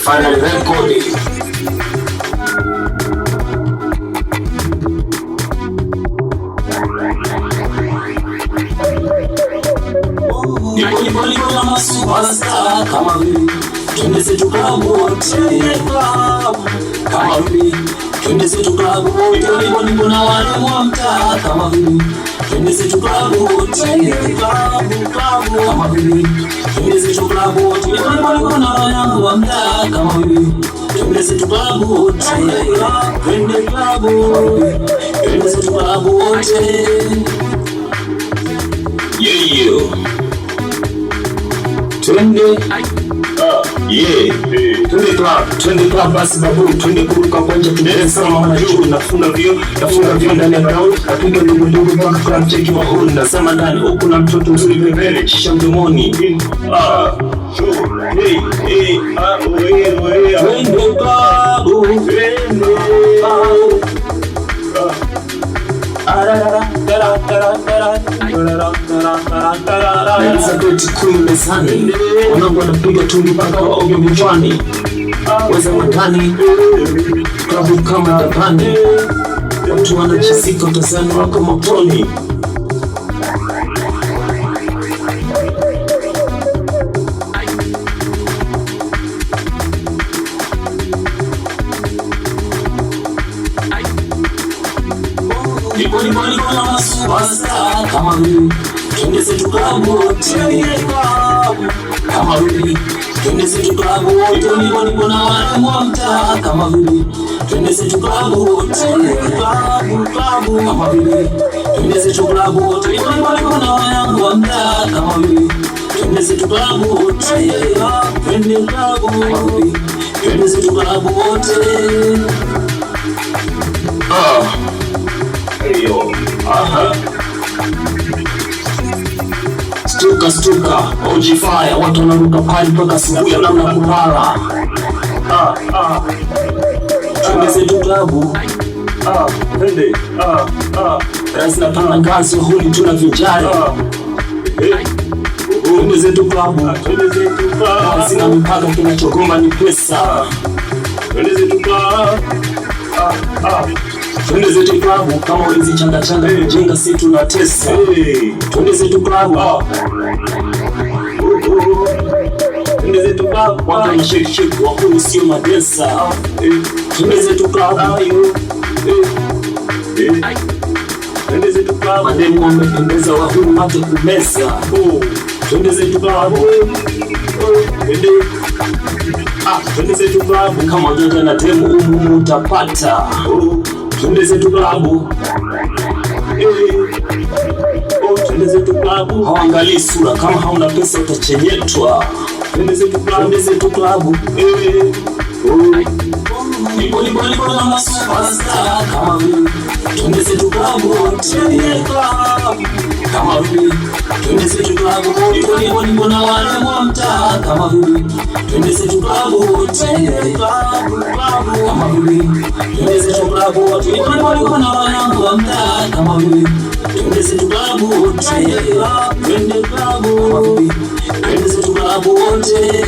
Final record. Nipo na superstar kama mimi, twende zetu club wote, kama mimi, twende zetu club wote. Nipo na wale wa mtaa kama mimi, twende zetu club wote, kama mimi, twende zetu club wote. Nipo na wanangu wa mtaa kama mimi, twende zetu club wote, twende club wote, twende zetu club wote. Yeah. Twende twende club basi babu, twende kuruka kwanja kidere sana mama juu, nafunga vio ndani ya ground, napiga ndugu mpaka club cheki wa huru, nasema ndani huko na mtoto mzuri pembeni kisha mdomoni. Twende mezani, wanangu wanapiga tungi mpaka waoge vichwani, weza matani klabu kama Japani, watu wanachisika utazani wako motoni. Nipo na superstar kama mimi, twende zetu club wote, kama mimi, twende zetu club wote. Nipo na wale wa mtaa kama mimi, twende zetu club wote, kama mimi, twende zetu club wote. Nipo na wanangu wa mtaa kama mimi, twende zetu club wote, twende club wote, twende zetu club wote. Stuka OG fire, watu wanaruka pali mpaka asubuhi namna kulala. Twende zetu klabu, twende rasi na pana gazi huli tunavinjari. Twende zetu klabu, sina mipaka, kinachogoma ni pesa. Twende zetu klabu, twende zetu klabu, kama wezi changa kujenga si tunatesa. Twende zetu klabu, twende zetu klabu, watu ni shake wakuni sio madesa. Twende zetu klabu, twende zetu klabu, mademu wamependeza wahuni mate kumesa. Twende zetu klabu, twende zetu klabu, kama joja na temu umumu utapata. Twende zetu klabu, twende zetu klabu, hawangalii sura, kama hauna pesa utachenyetwa. Twende zetu klabu, twende zetu klabu, nipo na superstar kama mimi, twende zetu klabu wote, kama mimi, twende zetu klabu wote. Nipo na wale wa mtaa kama mimi, twende zetu klabu wote, kama mimi, twende zetu klabu wote. Nipo na wanangu wa mtaa kama mimi, twende zetu klabu wote, twende klabu, twende zetu klabu wote.